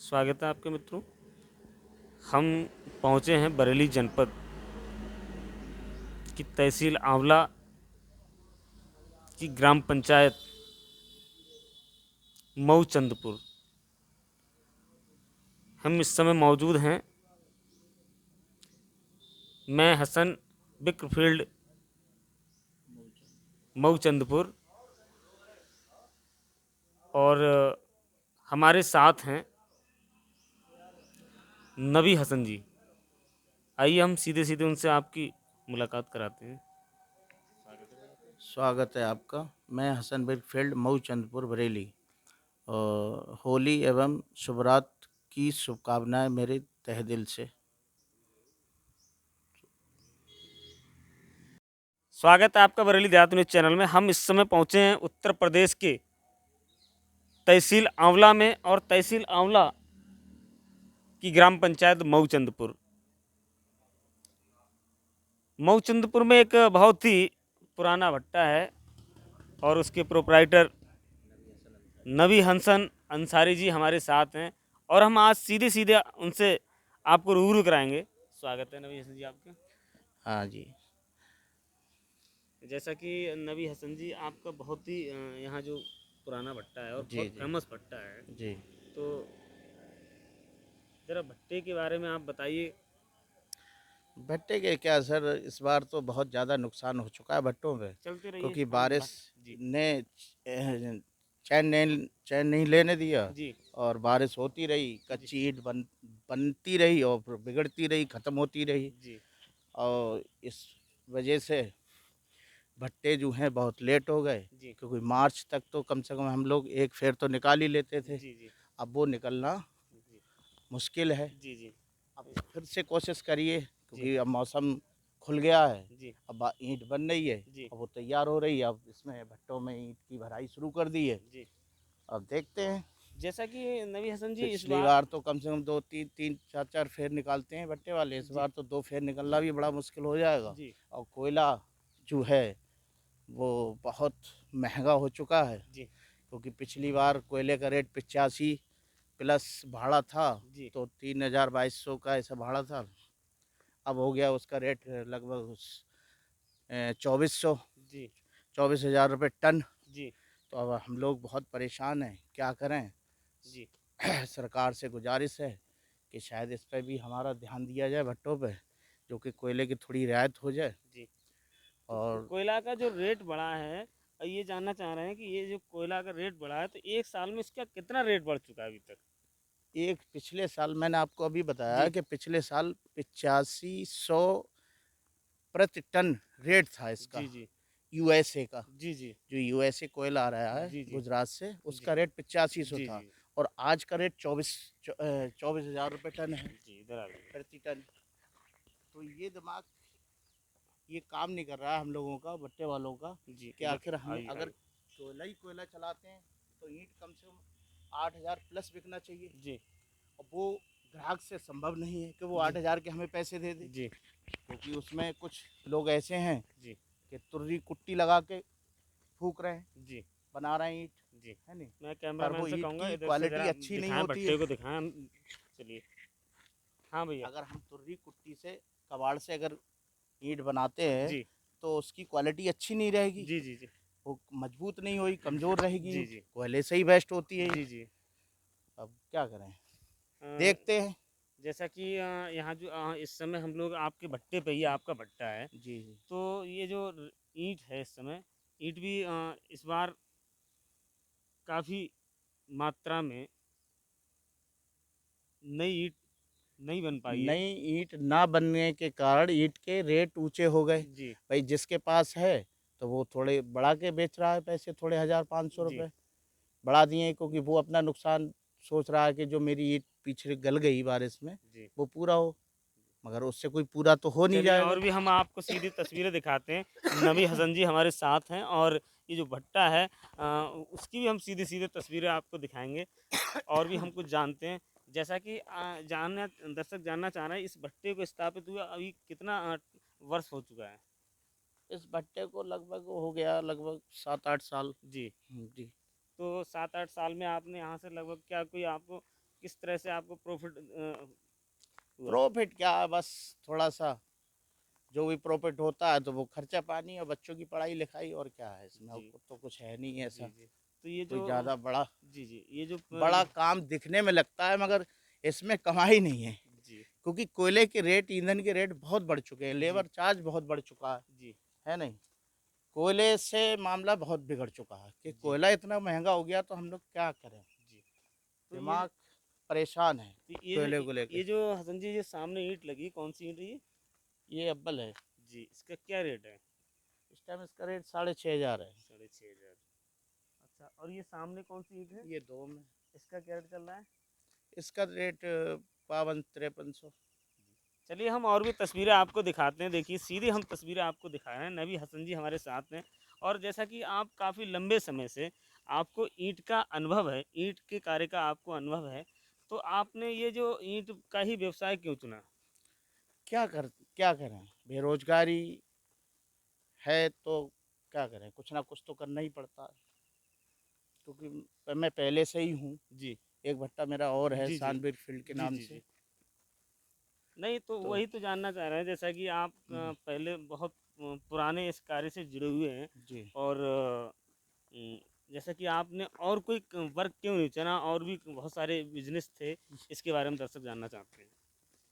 स्वागत है आपके मित्रों। हम पहुंचे हैं बरेली जनपद की तहसील आंवला की ग्राम पंचायत मऊचंदपुर। हम इस समय मौजूद हैं। मैं हसन बिक्रफील्ड मऊचंदपुर और हमारे साथ हैं नबी हसन जी। आइए हम सीधे सीधे उनसे आपकी मुलाकात कराते हैं। स्वागत है आपका। मैं हसन बिरफील्ड मऊ चंदपुर बरेली और होली एवं शुभरात की शुभकामनाएं मेरे तहे दिल से। स्वागत है आपका बरेली देहात न्यूज चैनल में। हम इस समय पहुंचे हैं उत्तर प्रदेश के तहसील आंवला में और तहसील आंवला की ग्राम पंचायत मऊचंदपुर। मऊचंदपुर में एक बहुत ही पुराना भट्टा है और उसके प्रोपराइटर नबी हसन अंसारी जी हमारे साथ हैं और हम आज सीधे सीधे उनसे आपको रूबरू कराएंगे। स्वागत है नबी हसन जी आपका। हाँ जी। जैसा कि नबी हसन जी आपका बहुत ही यहाँ जो पुराना भट्टा है और जी बहुत जी फेमस भट्टा है, जी। तो ज़रा भट्टे के बारे में आप बताइए। भट्टे के क्या सर, इस बार तो बहुत ज़्यादा नुकसान हो चुका है भट्टों में, चलते रहिए क्योंकि हम बारिश बात। जी ने चैन नहीं लेने दिया जी और बारिश होती रही, जी कच्ची ईंट बनती रही और फिर बिगड़ती रही, ख़त्म होती रही। जी और इस वजह से भट्टे जो हैं बहुत लेट हो गए, जी क्योंकि मार्च तक तो कम से कम हम लोग एक फेर तो निकाल ही लेते थे। जी जी अब वो निकलना जी मुश्किल है। जी जी अब फिर से कोशिश करिए, जी क्योंकि अब मौसम खुल गया है। जी अब ईंट बन रही है, जी अब वो तैयार हो रही है। अब इसमें भट्टों में ईंट की भराई शुरू कर दी है। जी। अब देखते हैं। जैसा कि नबी हसन जी इस पिछली बार। बार तो कम से कम दो तीन तीन चार चार फेर निकालते हैं भट्टे वाले, इस जी बार तो दो फेर निकलना भी बड़ा मुश्किल हो जाएगा। जी और कोयला जो है वो बहुत महंगा हो चुका है, जी क्योंकि पिछली बार कोयले का रेट 85 प्लस भाड़ा था, जी तो 3,000-2,200 का ऐसा भाड़ा था। अब हो गया उसका रेट लगभग 2,400, जी 24,000 रुपये टन। जी तो अब हम लोग बहुत परेशान हैं, क्या करें। जी सरकार से गुजारिश है कि शायद इस पे भी हमारा ध्यान दिया जाए, भट्टों पे, जो कि कोयले की थोड़ी रियायत हो जाए। जी। तो और कोयला का जो रेट बढ़ा है, ये जानना चाह रहे हैं कि ये जो कोयला का रेट बढ़ा है तो एक साल में इसका कितना रेट बढ़ चुका है अभी तक। एक पिछले साल मैंने आपको अभी बताया जी कि पिछले साल 8500 प्रति टन रेट था इसका, जी जी यूएसए का। जी जी जो यूएसए कोयला आ रहा है जी जी गुजरात से, जी उसका रेट 8500 जी था। जी और आज का रेट 24,000 रुपये टन है, जी इधर आ जाइए। प्रति टन। तो ये दिमाग, ये काम नहीं कर रहा है हम लोगों का, भट्टे वालों का, जी कि इधर आखिर हमें आइए अगर आइए। कोयला चलाते हैं तो ईंट कम से कम 8,000 प्लस बिकना चाहिए। जी और वो ग्राहक से संभव नहीं है कि वो जी 8,000 के हमें पैसे दे दे, जी क्योंकि उसमें कुछ लोग ऐसे हैं जी कि तुर्री कुट्टी लगा के फूक रहे हैं, जी बना रहे हैं ईंट, जी। है नहीं। मैं पर कैमरामैन वो से ईंट कहूँगा की इधर से क्वालिटी ज़रा अच्छी नहीं दिखाएं, होती भट्टे है। को दिखाएं। चलिए। हाँ भैया। अगर हम तुर्री कुट्टी से, कबाड़ से अगर ईंट बनाते हैं जी तो उसकी क्वालिटी अच्छी नहीं रहेगी, जी जी जी वो मजबूत नहीं होगी, कमज़ोर रहेगी जी ईंट। जी कोयले से ही बेस्ट होती है जी ईंट। जी। अब क्या करें, अ, देखते हैं। जैसा कि यहाँ जो इस समय हम लोग आपके भट्टे पे ही, आपका भट्टा है, जी जी। तो ये जो ईंट है इस समय, ईंट भी इस बार काफ़ी मात्रा में नई ईंट नहीं बन पाई है। नई ईंट ना बनने के कारण ईंट के रेट ऊंचे हो गए। जी भाई जिसके पास है तो वो थोड़े बढ़ा के बेच रहा है, पैसे थोड़े 1,000-500 जी रुपये बढ़ा दिए, क्योंकि वो अपना नुकसान सोच रहा है कि जो मेरी ईंट पीछे गल गई बारिश में जी। वो पूरा हो, मगर उससे कोई पूरा तो हो नहीं चलिए और जाएगा। भी हम आपको सीधी तस्वीरें दिखाते हैं। नबी हसन जी हमारे साथ हैं और ये जो भट्टा है उसकी भी हम सीधी सीधे तस्वीरें आपको दिखाएंगे और भी हम कुछ जानते हैं। जैसा कि जानना दर्शक जानना चाह रहे हैं, इस भट्टे को स्थापित हुआ अभी कितना वर्ष हो चुका है। इस भट्टे को लगभग हो गया लगभग 7-8 साल। जी। जी। तो 7-8 साल में आपने यहाँ से लगभग क्या कोई आपको किस तरह से आपको प्रॉफिट हुआ? प्रॉफिट क्या है, बस थोड़ा सा जो भी प्रॉफिट होता है तो वो खर्चा पानी और बच्चों की पढ़ाई लिखाई, और क्या है इसमें, और जी, तो कुछ है नहीं ऐसा जी, जी। तो ये कोई जो ज़्यादा बड़ा जी, जी, ये जो बड़ा काम दिखने में लगता है, मगर इसमें कमाई नहीं है। जी, क्योंकि कोयले के रेट, ईंधन के रेट बहुत बढ़ चुके हैं, जी, लेबर चार्ज बहुत बढ़ चुका जी, है नहीं? कोयले से मामला बहुत बिगड़ चुका है कि जी, कोयला इतना महँगा हो गया तो हम लोग क्या करें? जी। तो दिमाग परेशान है कोयले को लेके। ये जो हसन जी, ये सामने ईंट लगी, कौन-सी ईंट है ये? ये अव्वल है, जी, इसका क्या रेट है? इस टाइम इसका रेट 6,500 है। 6,500। अच्छा, और ये सामने कौन-सी ईंट है? ये 2 में, इसका क्या रेट चल रहा है? इसका रेट 52-5300। चलिए हम और भी तस्वीरें आपको दिखाते हैं। देखिए सीधी हम तस्वीरें आपको दिखा रहे हैं। नबी हसन जी हमारे साथ हैं और जैसा कि आप काफ़ी लंबे समय से आपको ईंट का अनुभव है, ईंट के कार्य का आपको अनुभव है, तो आपने ये जो ईंट का ही व्यवसाय क्यों चुना? क्या करें? बेरोज़गारी है तो क्या करें? कुछ ना कुछ तो करना ही पड़ता है। क्योंकि मैं पहले से ही हूँ, जी। एक भट्टा मेरा और है जी, जी। शानबीर फील्ड के जी, नाम जी, से। जी। नहीं तो तो वही तो जानना चाह रहे हैं जैसा कि आप हुँ, पहले बहुत पुराने इस कार्य से जुड़े हुए हैं जी। और उम, जैसा कि आपने और कोई वर्क क्यों नहीं चुना और भी बहुत सारे बिजनेस थे इसके बारे में दर्शक जानना चाहते हैं।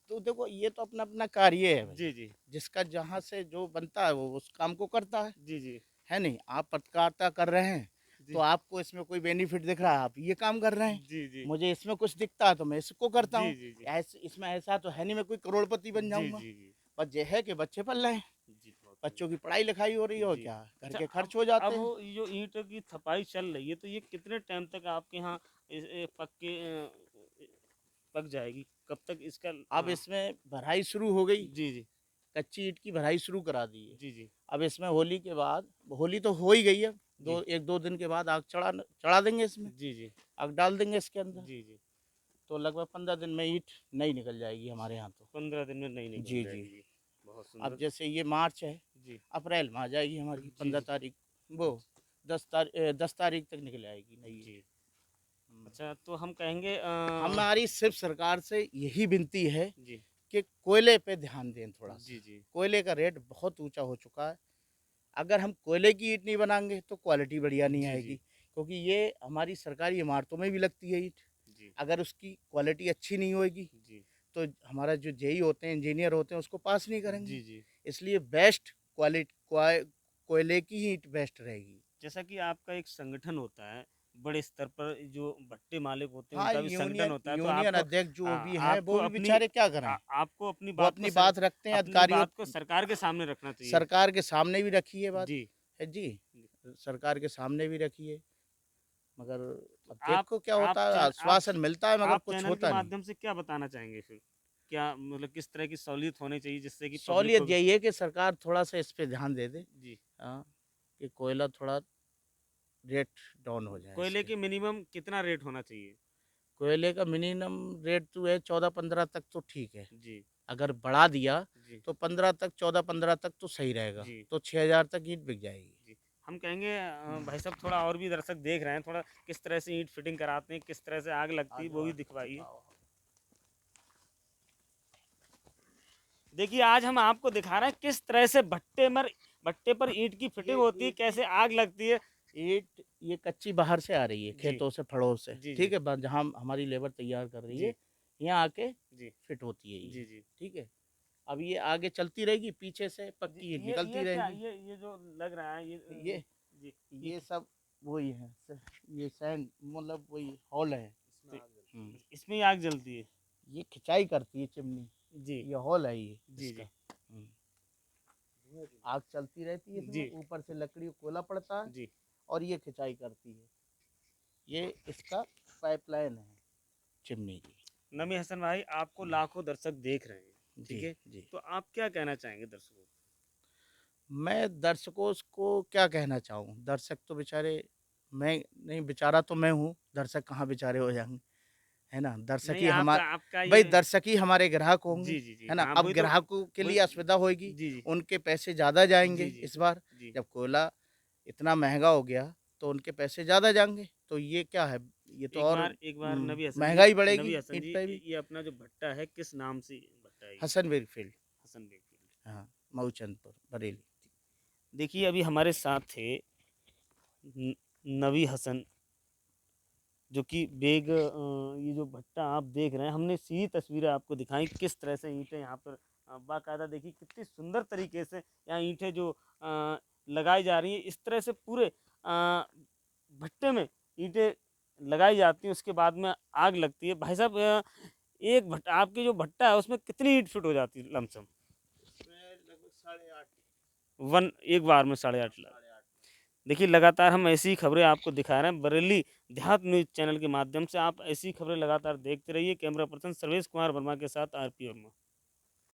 तो देखो, ये तो अपना-अपना कार्य है भई। जी, जी। जिसका जहाँ से जो बनता है वो उस काम को करता जी, जी। है नहीं? आप पत्रकारिता कर रहे हैं, तो जी। आपको इसमें कोई बेनिफिट दिख रहा है, आप ये काम कर रहे हैं। जी, जी। मुझे इसमें कुछ दिखता है तो मैं इसको करता जी, हूँ। जी, जी। इसमें ऐसा तो है नहीं मैं कोई करोड़पति बन जी, जाऊँगा। जी, जी। बस ये है कि बच्चे पल रहे हैं, जी, बहुत बच्चों बढ़िया। की पढ़ाई लिखाई हो रही है, और जी। क्या घर अच्छा के अब खर्च हो जाते अब हैं। ये जो ईंट की थपाई चल रही है तो ये कितने टाइम तक आपके यहाँ पक के पक जाएगी? कब तक इसका अब इसमें भराई शुरू हो गई, जी, जी। कच्ची ईंट की भराई शुरू करा दी है। जी, जी। अब इसमें होली के बाद, होली तो हो ही गई है, जी। 1-2 दिन के बाद आग चढ़ा देंगे इसमें, जी, जी। आग डाल देंगे इसके अंदर। जी, जी। तो लगभग 15 दिन में ईंट नई निकल जाएगी हमारे यहाँ तो। 15 दिन में नई निकल जी, जी। जाएगी जी। बहुत अब सुंदर। जैसे ये मार्च है, जी। अप्रैल में आ जाएगी हमारी जी, 15 जी। तारीख, वो 10 तारीख तक निकल आएगी नई। जी। हुँ। अच्छा तो हम कहेंगे हमारी सिर्फ़ सरकार से यही विनती है जी। कि कोयले पे ध्यान दें थोड़ा-सा। जी, जी। कोयले का रेट बहुत ऊँचा हो चुका है। अगर हम कोयले की ईंट नहीं बनाएँगे तो क्वालिटी बढ़िया नहीं जी, आएगी, जी। क्योंकि ये हमारी सरकारी इमारतों में भी लगती है ईंट। जी। अगर उसकी क्वालिटी अच्छी नहीं होएगी जी। तो हमारा जो जेई होते हैं, इंजीनियर होते हैं, उसको पास नहीं जी, करेंगे। जी। इसलिए बेस्ट कोयले की ही ईंट बेस्ट रहेगी। जैसा कि आपका एक संगठन होता है, बड़े स्तर पर जो भट्टे मालिक होते हैं हाँ, उनका भी संगठन होता है तो यूनियन आपको अध्यक्ष जो भी हैं, आपको वो भी अपनी बेचारे क्या करें? आपको अपनी वो अपनी बात रखते हैं, अधिकारियों सरकार के सामने रखना चाहिए। सरकार के सामने भी रखी है बात, जी। है जी, जी। सरकार के सामने भी रखी है, मगर तो अब देखो क्या आप होता है, चैन आश्वासन मिलता है मगर आप कुछ चैनल के होता नहीं। माध्यम से क्या बताना चाहेंगे फिर? क्या मतलब किस तरह की सहूलियत होनी चाहिए जिससे कि पब्लिक को सहूलियत भी यही है कि सरकार थोड़ा-सा इस पे ध्यान दे दे, जी। हाँ, कि कोयला थोड़ा रेट डाउन हो जाए कोयले इसके। के मिनिमम कितना रेट होना चाहिए? कोयले का मिनिमम रेट जो है 14-15 तक तो ठीक है। जी। अगर बढ़ा दिया जी। तो 15 तक, 14-15 तक तो सही रहेगा, जी। तो 6,000 तक ईंट बिक जाएगी। जी। हम कहेंगे हुँ। भाई साहब थोड़ा और भी दर्शक देख रहे हैं, थोड़ा किस तरह से ईंट फिटिंग कराते हैं, किस तरह से आग लगती है, आगे वो भी बढ़ दिखवाइए। दिखाओ। देखिए आज हम आपको दिखा रहे हैं किस तरह से भट्टे पर ईंट की फिटिंग ये होती है, ईंट की कैसे आग लगती है। ईंट ये कच्ची बाहर से आ रही है, जी। खेतों से, फड़ों से, जी, ठीक जी। है? जहाँ हमारी लेबर तैयार कर रही जी। है, यहाँ आके जी। फिट होती है जी, ये, जी। ठीक है? अब ये आगे चलती रहेगी, पीछे से जी, पक्की ईंट निकलती रहेगी। ये जो लग रहा है ये ये जी, ये सब वही है, ये सैंड मतलब वही हॉल है। तो हुँ, इसमें ही आग जलती है। ये खिंचाई करती है चिमनी, जी। ये हॉल है ये जी, इसका। जी। हुँ, आग चलती रहती है इसमें, जी। ऊपर से लकड़ी को कोयला पड़ता है जी। और ये खिंचाई करती है। ये इसका पाइपलाइन है चिमनी की। नमी हसन भाई आपको हुँ, लाखों दर्शक देख रहे हैं, जी, ठीक है? जी। तो आप क्या कहना चाहेंगे दर्शकों को? मैं दर्शकों को क्या कहना चाहूँ? दर्शक तो बेचारे, मैं नहीं, बेचारा तो मैं हूँ, दर्शक कहाँ बेचारे हो जाएँगे, है ना? नहीं आपका आपका भई ये दर्शक ही हमारे ग्राहक होंगे, जी, जी, जी। है ना? हाँ, अब ग्राहकों के वही लिए असुविधा होएगी, जी, जी। उनके पैसे ज़्यादा जी, जाएँगे जी। इस बार, जी। जब कोयला इतना महँगा हो गया, तो उनके पैसे ज़्यादा जाएँगे। तो ये क्या है, ये तो और एक बार नबी हसन महंगाई जी, बढ़ेगी नबी हसन ईंट जी, पे भी। ये अपना जो भट्टा है किस नाम से भट्टा है ये? हसन वेरीफील्ड। हसन बेकरी। हाँ, मऊचंदपुर, बरेली। देखिए अभी हमारे साथ थे न- नबी हसन, जो कि ये जो भट्टा आप देख रहे हैं, हमने सीधी तस्वीरें आपको दिखाई किस तरह से ईंटें यहाँ पर बाकायदा देखिए कितनी सुंदर तरीके से यहाँ ईंटें जो लगाई जा रही हैं, इस तरह से पूरे भट्टे में ईंटें लगाई जाती हैं, उसके बाद में आग लगती है। भाई साहब एक भट्टा, आपकी जो भट्टा है उसमें कितनी ईंट फिट हो जाती है लमसम? लगभग 8.5। वन एक बार में 8.5 लाख। देखिए लगातार हम ऐसी ही खबरें आपको दिखा रहे हैं बरेली देहात न्यूज़ चैनल के माध्यम से। आप ऐसी खबरें लगातार देखते रहिए। कैमरा पर्सन सर्वेश कुमार वर्मा के साथ आरपी वर्मा।